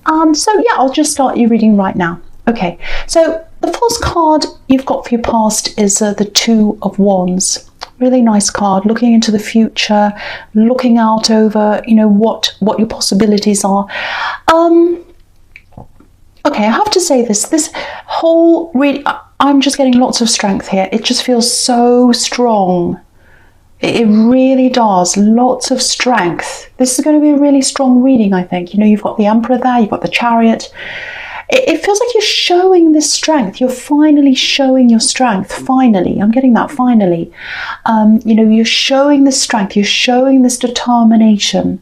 So yeah, I'll just start your reading right now. Okay, so the first card you've got for your past is the Two of Wands. Really nice card, looking into the future, looking out over, what your possibilities are. Okay, I have to say this whole reading, I'm just getting lots of strength here. It just feels so strong. It really does. Lots of strength. This is going to be a really strong reading, I think. You've got the Emperor there, you've got the Chariot. It feels like you're showing this strength. You're finally showing your strength. Finally. I'm getting that, finally. You're showing this strength. You're showing this determination.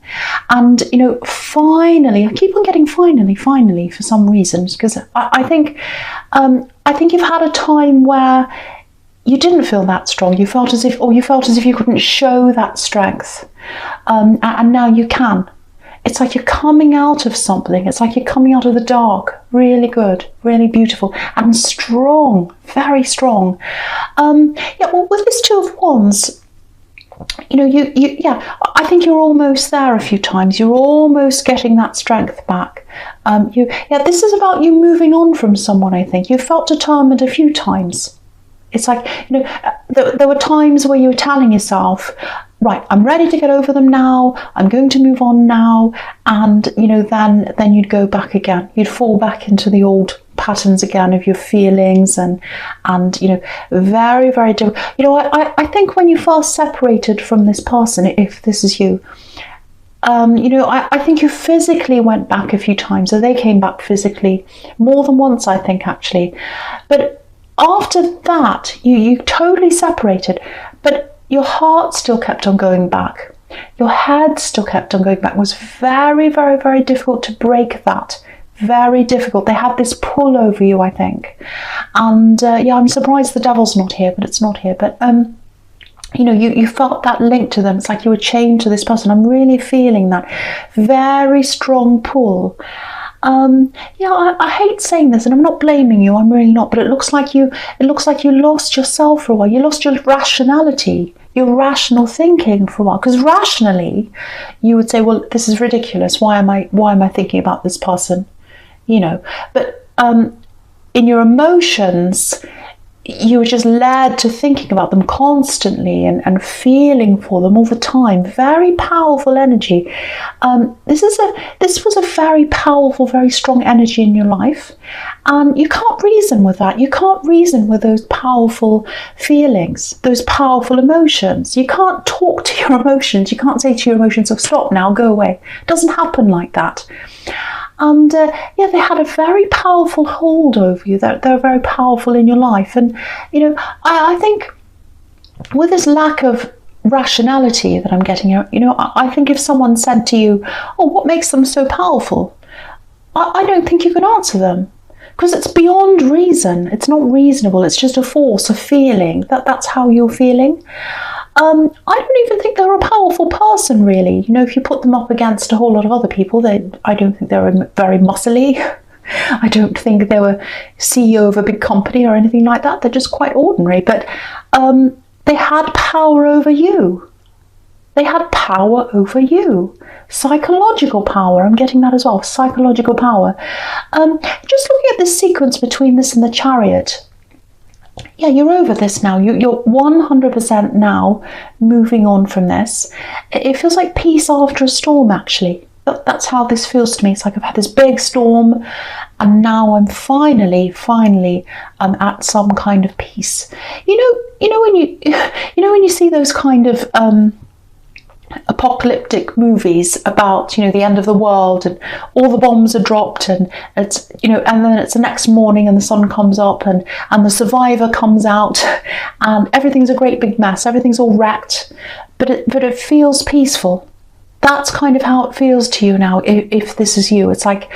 And, finally, I keep on getting finally for some reasons, because I think you've had a time where you didn't feel that strong. You felt as if you couldn't show that strength. And now you can. It's like you're coming out of something. It's like you're coming out of the dark. Really good, really beautiful, and strong, very strong. Well, with this Two of Wands, I think you're almost there a few times. You're almost getting that strength back. This is about you moving on from someone, I think. You felt determined a few times. It's like, there were times where you were telling yourself, right, I'm ready to get over them now, I'm going to move on now, and then you'd go back again. You'd fall back into the old patterns again of your feelings and very, very difficult. I think when you first separated from this person, if this is you, I think you physically went back a few times, or they came back physically more than once, I think, actually. But after that, you totally separated, but your heart still kept on going back. Your head still kept on going back. It was very, very, very difficult to break that. Very difficult. They had this pull over you, I think. And I'm surprised the devil's not here, but it's not here. But you felt that link to them. It's like you were chained to this person. I'm really feeling that very strong pull. I hate saying this, and I'm not blaming you, I'm really not, but it looks like you lost yourself for a while. You lost your rationality, your rational thinking for a while, because rationally you would say, well, this is ridiculous, why am I thinking about this person, but in your emotions you were just led to thinking about them constantly and feeling for them all the time. Very powerful energy. This was a very powerful, very strong energy in your life. And you can't reason with that. You can't reason with those powerful feelings, those powerful emotions. You can't talk to your emotions. You can't say to your emotions, oh, stop now, go away. It doesn't happen like that. And they had a very powerful hold over you. They're very powerful in your life. And, I think with this lack of rationality that I'm getting here, I think if someone said to you, oh, what makes them so powerful? I don't think you can answer them. Because it's beyond reason. It's not reasonable. It's just a force, a feeling. That's how you're feeling. I don't even think they're a powerful person, really. If you put them up against a whole lot of other people, I don't think they're very muscly. I don't think they were CEO of a big company or anything like that. They're just quite ordinary. But they had power over you. They had power over you. Psychological power. I'm getting that as well. Psychological power. Just looking at this sequence between this and the Chariot. Yeah, you're over this now. You're 100% now moving on from this. It feels like peace after a storm, actually. That's how this feels to me. It's like I've had this big storm, and now I'm finally at some kind of peace. When you see those kind of apocalyptic movies about the end of the world, and all the bombs are dropped, and it's and then it's the next morning and the sun comes up, and the survivor comes out, and everything's a great big mess, everything's all wrecked, but it feels peaceful. That's kind of how it feels to you now. If this is you, it's like,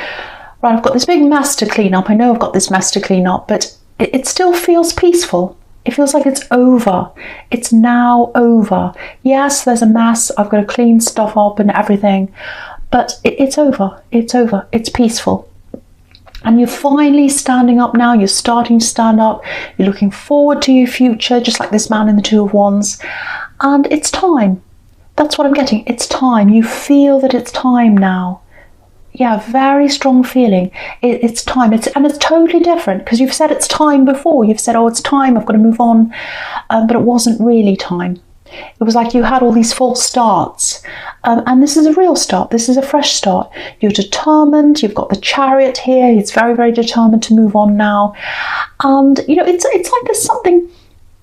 right, I've got this big mess to clean up. I know I've got this mess to clean up, but it still feels peaceful. It feels like it's over. It's now over. Yes, there's a mess. I've got to clean stuff up and everything, but it's over. It's over. It's peaceful. And you're finally standing up now. You're starting to stand up. You're looking forward to your future, just like this man in the Two of Wands. And it's time. That's what I'm getting. It's time. You feel that it's time now. Yeah, very strong feeling. It's time. And it's totally different because you've said it's time before. You've said, oh, it's time, I've got to move on. But it wasn't really time. It was like you had all these false starts. And this is a real start. This is a fresh start. You're determined. You've got the Chariot here. He's very, very determined to move on now. And, you know, it's like there's something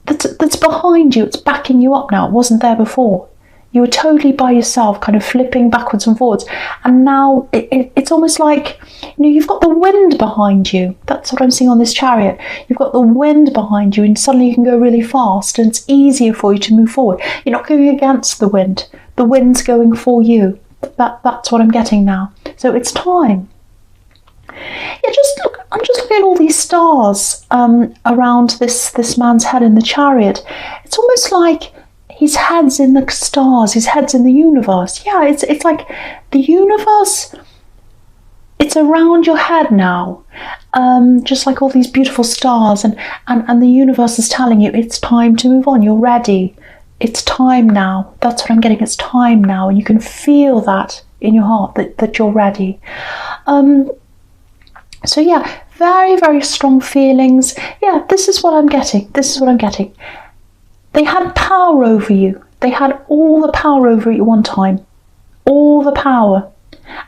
that's behind you. It's backing you up now. It wasn't there before. You were totally by yourself, kind of flipping backwards and forwards. And now it's almost like, you know, you've got the wind behind you. That's what I'm seeing on this Chariot. You've got the wind behind you and suddenly you can go really fast and it's easier for you to move forward. You're not going against the wind. The wind's going for you. That's what I'm getting now. So it's time. Yeah, I'm just looking at all these stars around this man's head in the Chariot. It's almost like his head's in the stars, his head's in the universe. Yeah, it's like the universe, it's around your head now. Just like all these beautiful stars and the universe is telling you it's time to move on, you're ready. It's time now. That's what I'm getting, it's time now. And you can feel that in your heart that you're ready. So yeah, very, very strong feelings. Yeah, this is what I'm getting. They had power over you. They had all the power over you at one time. All the power.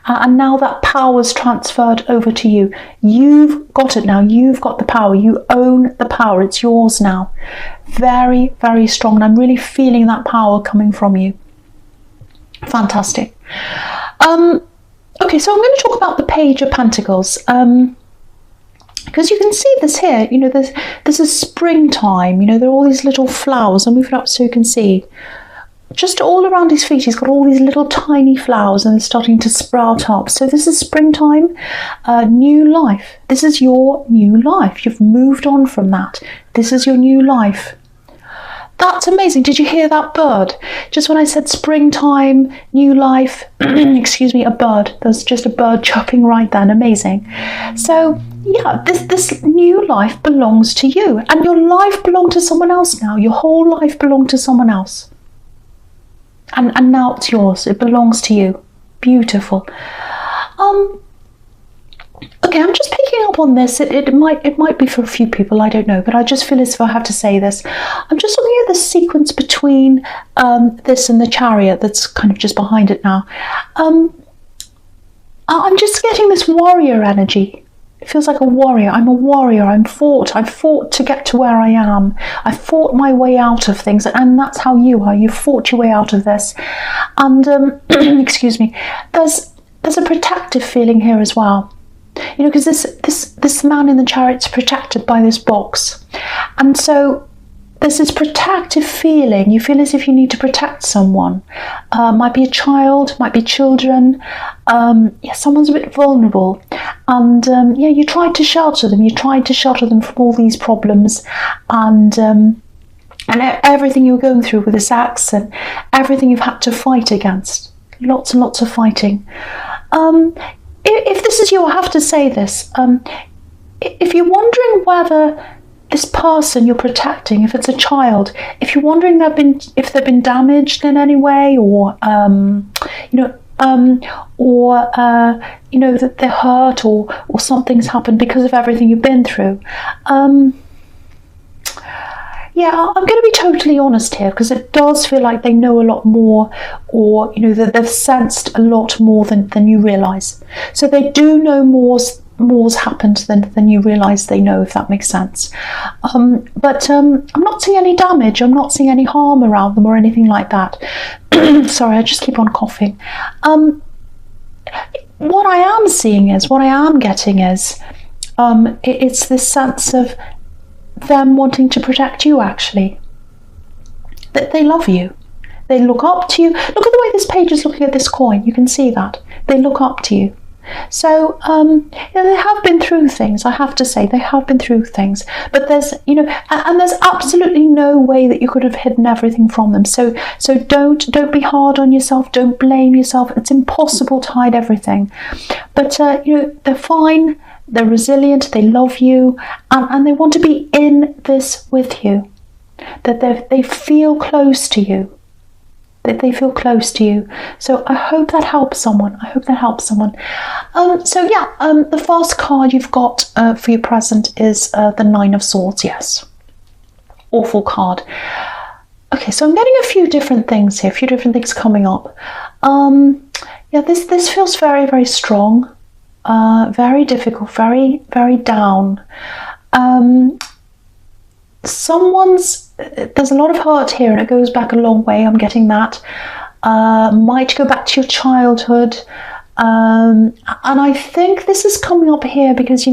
And now that power's transferred over to you. You've got it now. You've got the power. You own the power. It's yours now. Very, very strong. And I'm really feeling that power coming from you. Fantastic. Okay, so I'm going to talk about the Page of Pentacles. Because you can see this here, you know, this is springtime, you know, there are all these little flowers. I'll move it up so you can see. Just all around his feet, he's got all these little tiny flowers and they're starting to sprout up. So this is springtime, new life. This is your new life. You've moved on from that. This is your new life. That's amazing. Did you hear that bird? Just when I said springtime, new life, excuse me, a bird. There's just a bird chirping right then. Amazing. So yeah, this new life belongs to you. And your life belonged to someone else now. Your whole life belonged to someone else. And now it's yours. It belongs to you. Beautiful. Okay, I'm just picking up on this. It might be for a few people, I don't know, but I just feel as if I have to say this. I'm just looking at the sequence between this and the Chariot that's kind of just behind it now. I'm just getting this warrior energy. It feels like a warrior. I'm a warrior. I've fought to get to where I am. I fought my way out of things, and that's how you are. You fought your way out of this. And excuse me, there's a protective feeling here as well. You know, because this man in the Chariot's protected by this box. And so there's this protective feeling. You feel as if you need to protect someone. Might be a child, might be children. Yeah, someone's a bit vulnerable. And yeah, you tried to shelter them. You tried to shelter them from all these problems. And everything you're going through with this axe and everything you've had to fight against. Lots and lots of fighting. If this is you, I have to say this. If you're wondering whether this person you're protecting, if it's a child, if you're wondering if they've been damaged in any way, or that they're hurt, or something's happened because of everything you've been through. Yeah, I'm going to be totally honest here, because it does feel like they know a lot more, or you know that they've sensed a lot more than you realise. So they do know more's happened than you realise they know, if that makes sense. But I'm not seeing any damage. I'm not seeing any harm around them or anything like that. Sorry, I just keep on coughing. What I am getting is, it's this sense of them wanting to protect you, actually. That they love you. They look up to you. Look at the way this page is looking at this coin. You can see that. They look up to you. So, they have been through things, I have to say. They have been through things. But there's, and there's absolutely no way that you could have hidden everything from them. So don't be hard on yourself. Don't blame yourself. It's impossible to hide everything. But, they're fine. They're resilient, they love you, and they want to be in this with you. That they feel close to you. They feel close to you. So I hope that helps someone. The first card you've got for your present is the Nine of Swords. Yes. Awful card. Okay, so I'm getting a few different things here, a few different things coming up. This feels very, very strong, very difficult, very, very down. There's a lot of hurt here, and it goes back a long way. I'm getting that. Might go back to your childhood. And I think this is coming up here because,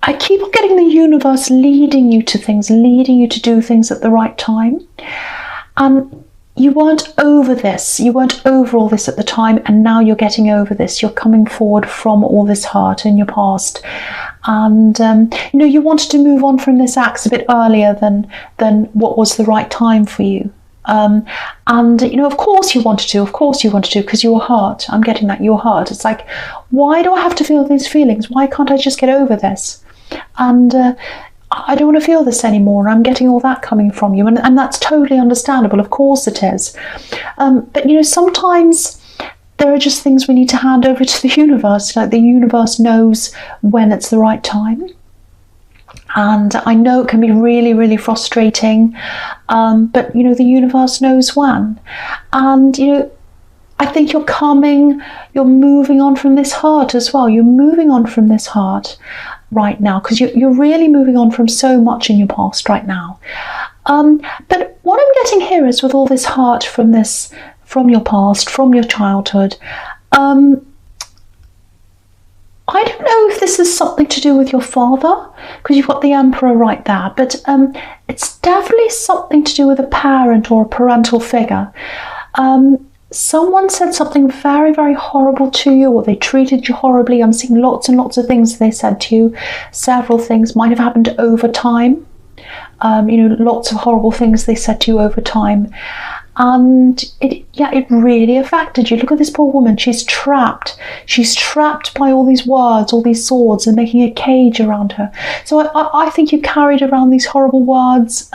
I keep on getting the universe leading you to things, leading you to do things at the right time. And you weren't over this. You weren't over all this at the time, and now you're getting over this. You're coming forward from all this hurt in your past. And, you wanted to move on from this axe a bit earlier than what was the right time for you. Of course you wanted to, because you were hurt. I'm getting that, you were hurt. It's like, why do I have to feel these feelings? Why can't I just get over this? And I don't want to feel this anymore. I'm getting all that coming from you. And that's totally understandable. Of course it is. But, sometimes there are just things we need to hand over to the universe. Like the universe knows when it's the right time. And I know it can be really, really frustrating. But, the universe knows when. And, I think you're moving on from this hurt as well. You're moving on from this hurt right now, because you're really moving on from so much in your past right now. But what I'm getting here is, with all this hurt from your past, from your childhood, I don't know if this is something to do with your father, because you've got the Emperor right there, but it's definitely something to do with a parent or a parental figure. Someone said something very, very horrible to you, or they treated you horribly. I'm seeing lots and lots of things they said to you. Several things might have happened over time. Lots of horrible things they said to you over time. And it really affected you. Look at this poor woman. She's trapped. She's trapped by all these words, all these swords, and making a cage around her. So I think you carried around these horrible words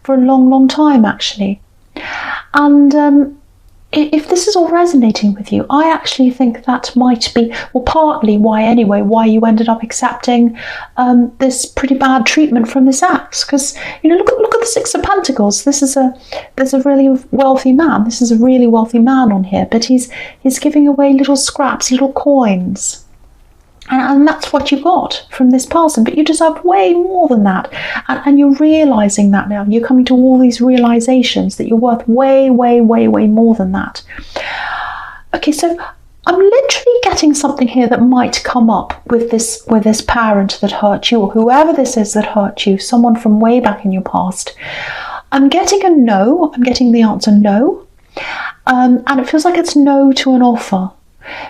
for a long, long time, actually. And if this is all resonating with you, I actually think that might be, partly why you ended up accepting this pretty bad treatment from this axe. Because, look at the Six of Pentacles. There's a really wealthy man. This is a really wealthy man on here, but he's giving away little scraps, little coins. And that's what you got from this person, but you deserve way more than that. And you're realising that now. You're coming to all these realisations that you're worth way, way, way, way more than that. Okay, so I'm literally getting something here that might come up with this parent that hurt you, or whoever this is that hurt you, someone from way back in your past. I'm getting a no. I'm getting the answer no. And it feels like it's no to an offer.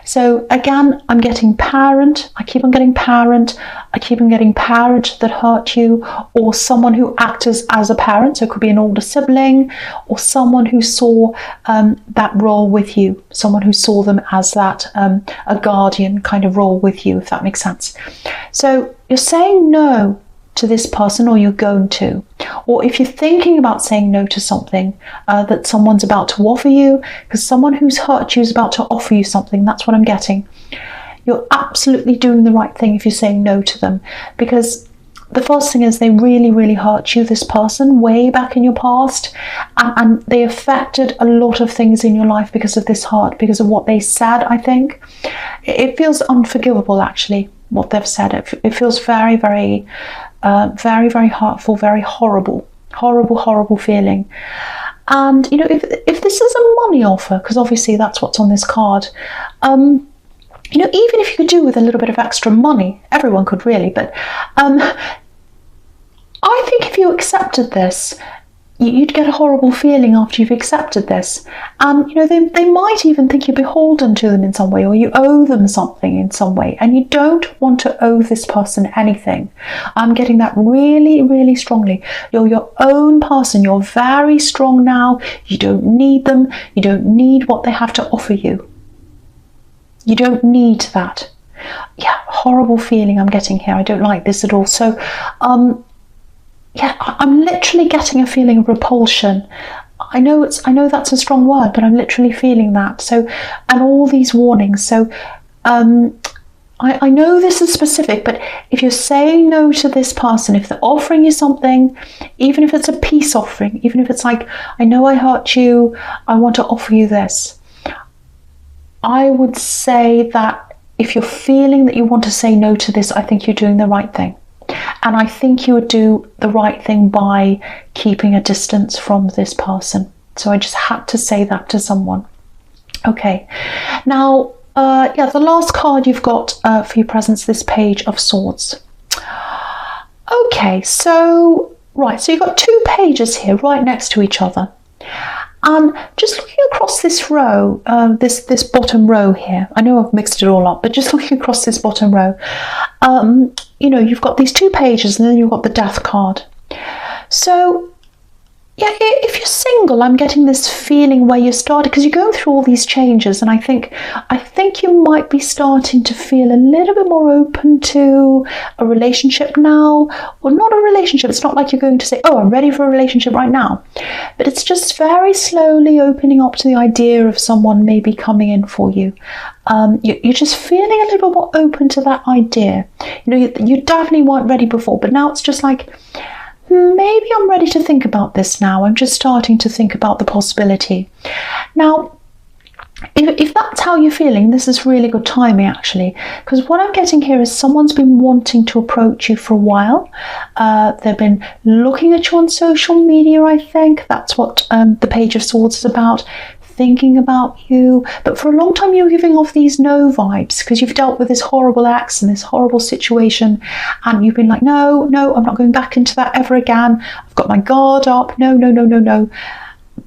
So again, I'm getting parent. I keep on getting parent. I keep on getting parent that hurt you, or someone who acts as a parent. So it could be an older sibling, or someone who saw that role with you, someone who saw them as that a guardian kind of role with you, if that makes sense. So you're saying no to this person, or you're going to. Or if you're thinking about saying no to something that someone's about to offer you, because someone who's hurt you is about to offer you something, that's what I'm getting. You're absolutely doing the right thing if you're saying no to them, because the first thing is they really, really hurt you, this person, way back in your past, and they affected a lot of things in your life because of this hurt, because of what they said, I think. It feels unforgivable, actually, what they've said. It feels very, very very, very hurtful, very horrible feeling. And if this is a money offer, because obviously that's what's on this card, even if you could do with a little bit of extra money, everyone could really, but I think if you accepted this, you'd get a horrible feeling after you've accepted this. And they might even think you're beholden to them in some way, or you owe them something in some way, and you don't want to owe this person anything. I'm getting that really, really strongly. You're your own person. You're very strong now. You don't need them. You don't need what they have to offer you. You don't need that. Yeah, horrible feeling I'm getting here. I don't like this at all. So I'm literally getting a feeling of repulsion. I know that's a strong word, but I'm literally feeling that. So, and all these warnings. So, I know this is specific, but if you're saying no to this person, if they're offering you something, even if it's a peace offering, even if it's like, I know I hurt you, I want to offer you this. I would say that if you're feeling that you want to say no to this, I think you're doing the right thing. And I think you would do the right thing by keeping a distance from this person. So I just had to say that to someone. Okay. Now, the last card you've got for your presence, this Page of Swords. Okay, so you've got two pages here right next to each other. And just looking across this row, this bottom row here, I know I've mixed it all up, but just looking across this bottom row, you've got these two pages and then you've got the Death card. So, yeah, if you're single, I'm getting this feeling where you're starting, because you're going through all these changes, and I think you might be starting to feel a little bit more open to a relationship now, or not a relationship. It's not like you're going to say, oh, I'm ready for a relationship right now, but it's just very slowly opening up to the idea of someone maybe coming in for you. You're just feeling a little bit more open to that idea. You definitely weren't ready before, but now it's just like, maybe I'm ready to think about this now. I'm just starting to think about the possibility. Now, if that's how you're feeling, this is really good timing, actually, because what I'm getting here is someone's been wanting to approach you for a while. They've been looking at you on social media, I think. That's what the Page of Swords is about. Thinking about you, but for a long time you were giving off these no vibes because you've dealt with this horrible ex and this horrible situation, and you've been like, no, I'm not going back into that ever again. I've got my guard up. No.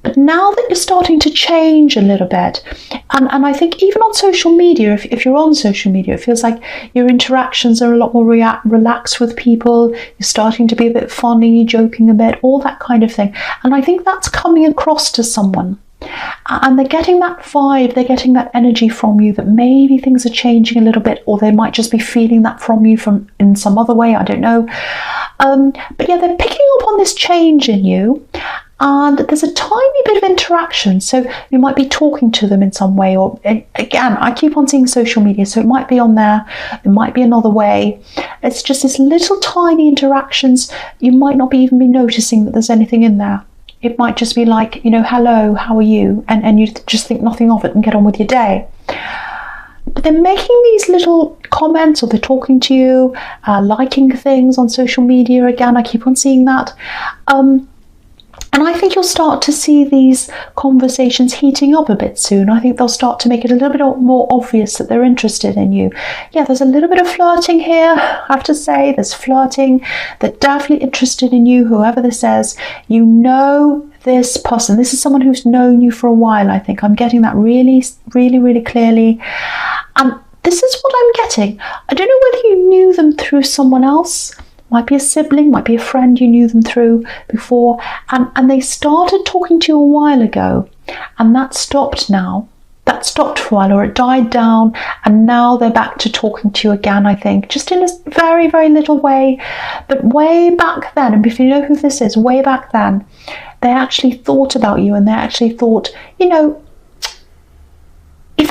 But now that you're starting to change a little bit, and I think even on social media, if you're on social media, it feels like your interactions are a lot more relaxed with people. You're starting to be a bit funny, joking a bit, all that kind of thing. And I think that's coming across to someone. And they're getting that vibe, they're getting that energy from you that maybe things are changing a little bit, or they might just be feeling that from you in some other way, I don't know. But yeah, they're picking up on this change in you, and there's a tiny bit of interaction. So you might be talking to them in some way, or again, I keep on seeing social media, so it might be on there, it might be another way. It's just this little tiny interactions. You might not even be noticing that there's anything in there. It might just be like, hello, how are you? And you just think nothing of it and get on with your day. But they're making these little comments, or they're talking to you, liking things on social media. Again, I keep on seeing that. And I think you'll start to see these conversations heating up a bit soon. I think they'll start to make it a little bit more obvious that they're interested in you. Yeah, there's a little bit of flirting here, I have to say. There's flirting. They're definitely interested in you, whoever this is. You know this person. This is someone who's known you for a while, I think. I'm getting that really, really, really clearly. And this is what I'm getting. I don't know whether you knew them through someone else. Might be a sibling, might be a friend you knew them through before, and they started talking to you a while ago, and that stopped now. That stopped for a while, or it died down, and now they're back to talking to you again, I think, just in a very, very little way. But way back then, and if you know who this is, way back then, they actually thought about you, and they actually thought, if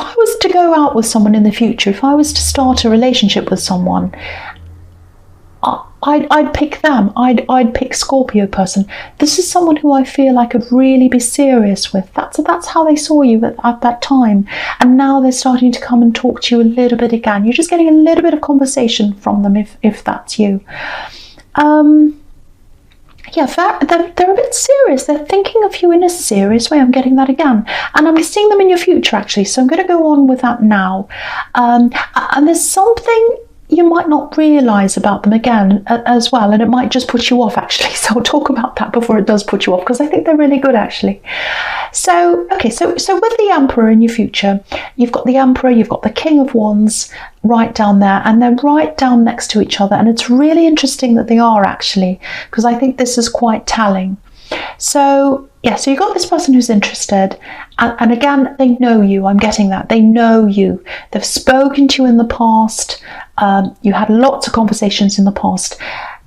I was to go out with someone in the future, if I was to start a relationship with someone, I'd pick them. I'd pick Scorpio person. This is someone who I feel I could really be serious with. That's how they saw you at that time. And now they're starting to come and talk to you a little bit again. You're just getting a little bit of conversation from them if that's you. Yeah, they're a bit serious. They're thinking of you in a serious way. I'm getting that again. And I'm seeing them in your future, actually. So I'm going to go on with that now. And there's something you might not realise about them again as well, and it might just put you off, actually. So I'll talk about that before it does put you off, because I think they're really good, actually. So with the Emperor in your future, you've got the Emperor, you've got the King of Wands right down there, and they're right down next to each other, and it's really interesting that they are, actually, because I think this is quite telling. So you've got this person who's interested, and again, they know you. I'm getting that. They know you. They've spoken to you in the past. You had lots of conversations in the past.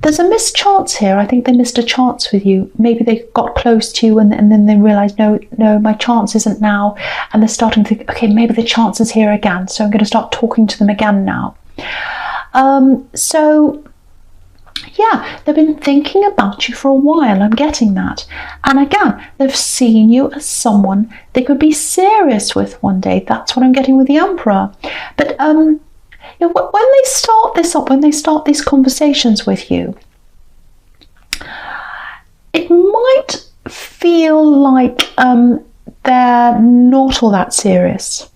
there's a missed chance here. I think they missed a chance with you. Maybe they got close to you and then they realised, no, my chance isn't now. And they're starting to think, okay, maybe the chance is here again. So I'm going to start talking to them again now. So yeah, they've been thinking about you for a while. I'm getting that. And again, they've seen you as someone they could be serious with one day. That's what I'm getting with the Emperor. But when they start this up, when they start these conversations with you, it might feel like they're not all that serious.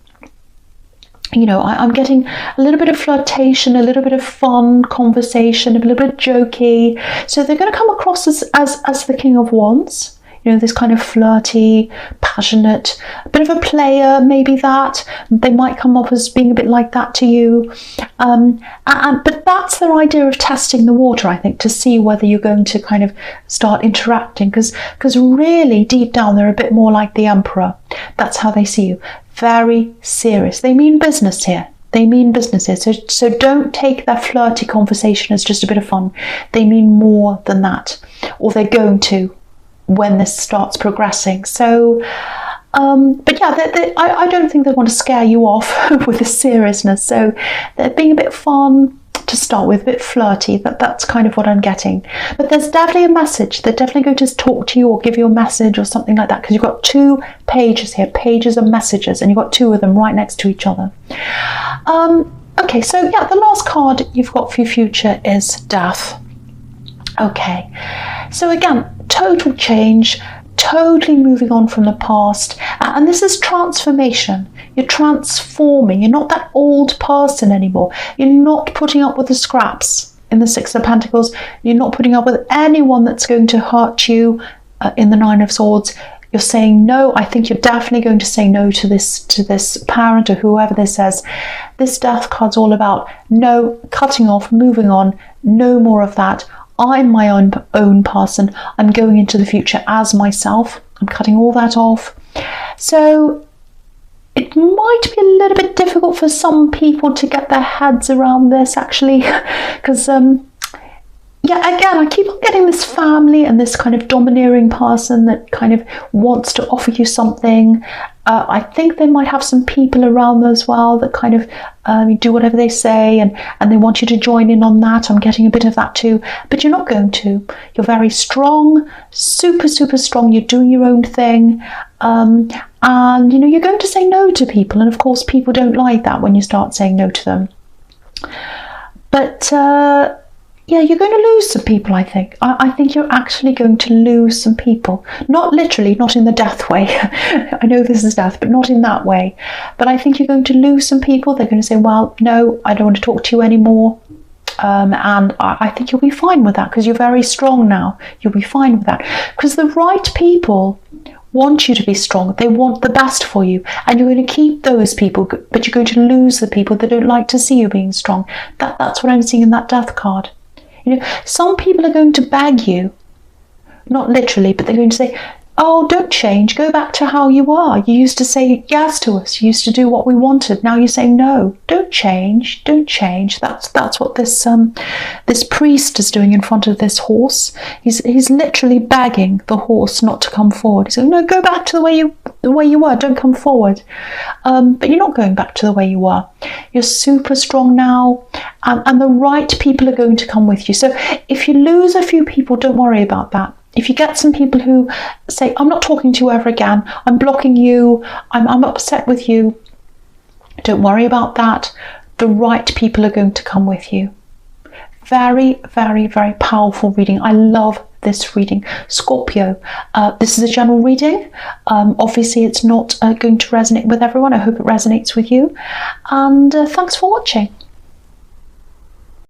You know, I'm getting a little bit of flirtation, a little bit of fun conversation, a little bit jokey. So they're going to come across as the King of Wands. You know, this kind of flirty, passionate, a bit of a player, maybe that. They might come off as being a bit like that to you. But that's their idea of testing the water, I think, to see whether you're going to kind of start interacting. Because really, deep down, they're a bit more like the Emperor. That's how they see you. Very serious. They mean business here. They mean business here. So don't take their flirty conversation as just a bit of fun. They mean more than that. Or they're going to, when this starts progressing. So, but yeah, I don't think they want to scare you off with the seriousness. So they're being a bit fun to start with, a bit flirty. That's kind of what I'm getting. But there's definitely a message. They're definitely going to talk to you or give you a message or something like that, because you've got 2 pages here, pages of messages, and you've got 2 of them right next to each other. Okay, so yeah, the last card you've got for your future is Death. Okay, so again, total change, totally moving on from the past, and this is transformation. You're transforming. You're not that old person anymore. You're not putting up with the scraps in the 6 of Pentacles. You're not putting up with anyone that's going to hurt you in the 9 of Swords. You're saying no. I think you're definitely going to say no to this parent or whoever this is. This Death card's all about no, cutting off, moving on, no more of that. I'm my own person. I'm going into the future as myself. I'm cutting all that off. So it might be a little bit difficult for some people to get their heads around this, actually, because yeah, again, I keep on getting this family and this kind of domineering person that kind of wants to offer you something. I think they might have some people around them as well that kind of do whatever they say, and they want you to join in on that. I'm getting a bit of that too, but you're not going to. You're very strong, super, super strong. You're doing your own thing. And, you know, you're going to say no to people. And of course, people don't like that when you start saying no to them. But, yeah, you're going to lose some people, I think. I think you're actually going to lose some people. Not literally, not in the death way. I know this is death, but not in that way. But I think you're going to lose some people. They're going to say, well, no, I don't want to talk to you anymore. And I think you'll be fine with that, because you're very strong now. You'll be fine with that. Because the right people want you to be strong. They want the best for you. And you're going to keep those people, but you're going to lose the people that don't like to see you being strong. That's what I'm seeing in that Death card. You know, some people are going to beg you, not literally, but they're going to say, oh, don't change, go back to how you are. You used to say yes to us, you used to do what we wanted. Now you're saying no, don't change, don't change. That's what this priest is doing in front of this horse. He's literally begging the horse not to come forward. He's saying, no, go back to the way you were, don't come forward. But you're not going back to the way you were. You're super strong now, and the right people are going to come with you. So if you lose a few people, don't worry about that. If you get some people who say, I'm not talking to you ever again, I'm blocking you, I'm upset with you, don't worry about that. The right people are going to come with you. Very, very, very powerful reading. I love this reading. Scorpio, this is a general reading. Obviously, it's not going to resonate with everyone. I hope it resonates with you. And thanks for watching.